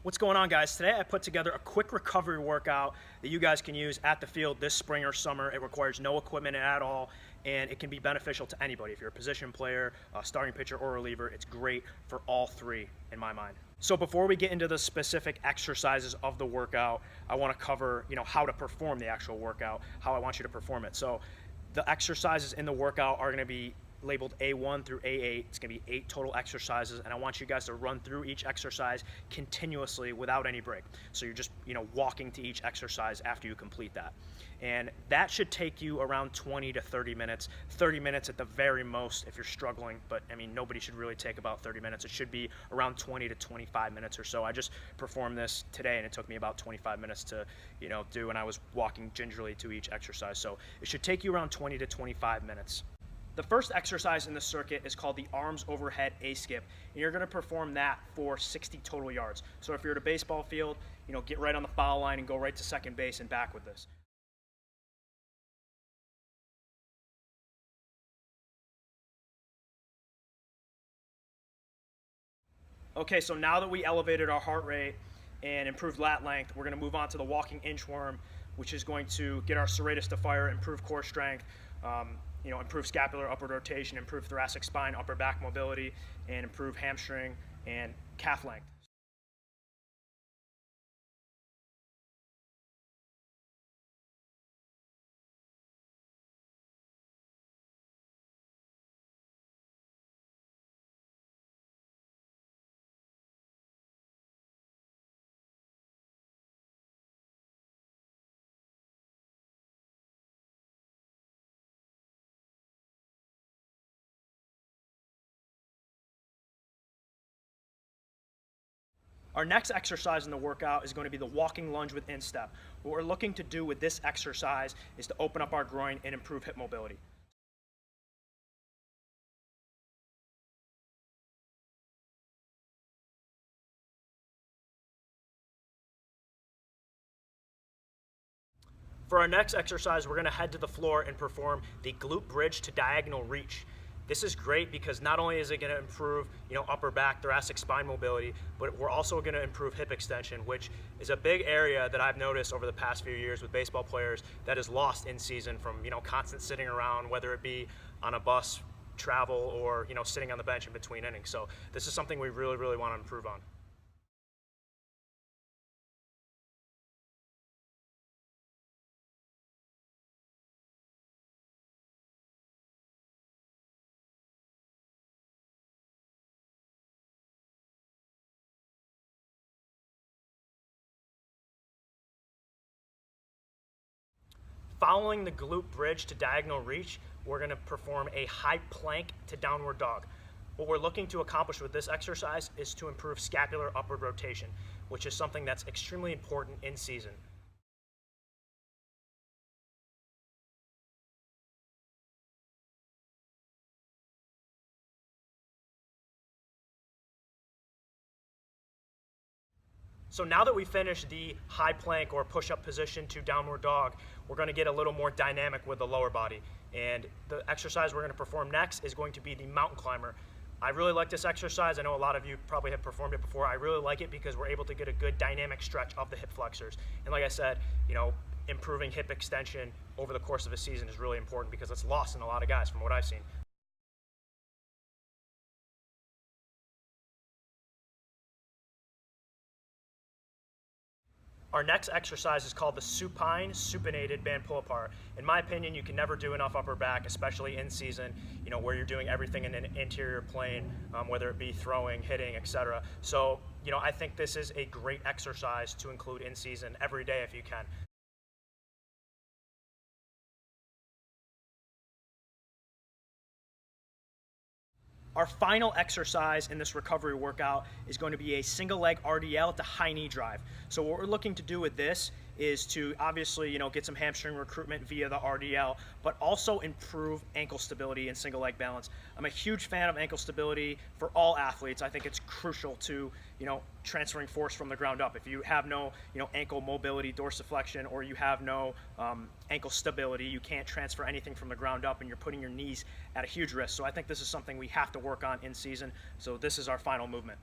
What's going on, guys? Today I put together a quick recovery workout that you guys can use at the field this spring or summer. It requires no equipment at all, and it can be beneficial to anybody. If you're a position player, a starting pitcher, or a reliever, it's great for all three in my mind. So before we get into the specific exercises of the workout, I want to cover, how to perform the actual workout, how I want you to perform it. So the exercises in the workout are going to be labeled A1 through A8. It's going to be 8 total exercises, and I want you guys to run through each exercise continuously without any break. So you're just, walking to each exercise after you complete that. And that should take you around 20 to 30 minutes. 30 minutes at the very most if you're struggling, but nobody should really take about 30 minutes. It should be around 20 to 25 minutes or so. I just performed this today, and it took me about 25 minutes to, do, and I was walking gingerly to each exercise. So it should take you around 20 to 25 minutes. The first exercise in the circuit is called the arms overhead A-skip, and you're going to perform that for 60 total yards. So if you're at a baseball field, get right on the foul line and go right to second base and back with this. Okay, so now that we elevated our heart rate and improved lat length, we're going to move on to the walking inchworm, which is going to get our serratus to fire, improve core strength, improve scapular upward rotation, improve thoracic spine, upper back mobility, and improve hamstring and calf length. Our next exercise in the workout is going to be the walking lunge with instep. What we're looking to do with this exercise is to open up our groin and improve hip mobility. For our next exercise, we're going to head to the floor and perform the glute bridge to diagonal reach. This is great because not only is it going to improve, upper back, thoracic spine mobility, but we're also going to improve hip extension, which is a big area that I've noticed over the past few years with baseball players that is lost in season from, constant sitting around, whether it be on a bus, travel, or, sitting on the bench in between innings. So this is something we really, really want to improve on. Following the glute bridge to diagonal reach, we're going to perform a high plank to downward dog. What we're looking to accomplish with this exercise is to improve scapular upward rotation, which is something that's extremely important in season. So now that we finished the high plank or push-up position to downward dog, we're going to get a little more dynamic with the lower body. And the exercise we're going to perform next is going to be the mountain climber. I really like this exercise. I know a lot of you probably have performed it before. I really like it because we're able to get a good dynamic stretch of the hip flexors. And like I said, improving hip extension over the course of a season is really important because it's lost in a lot of guys from what I've seen. Our next exercise is called the supinated band pull apart. In my opinion, you can never do enough upper back, especially in season, where you're doing everything in an interior plane, whether it be throwing, hitting, etc. So, I think this is a great exercise to include in season every day if you can. Our final exercise in this recovery workout is going to be a single leg RDL to high knee drive. So what we're looking to do with this is to obviously, get some hamstring recruitment via the RDL, but also improve ankle stability and single leg balance. I'm a huge fan of ankle stability for all athletes. I think it's crucial to, transferring force from the ground up. If you have no, ankle mobility, dorsiflexion, or you have no ankle stability, you can't transfer anything from the ground up, and you're putting your knees at a huge risk. So I think this is something we have to work on in season. So this is our final movement.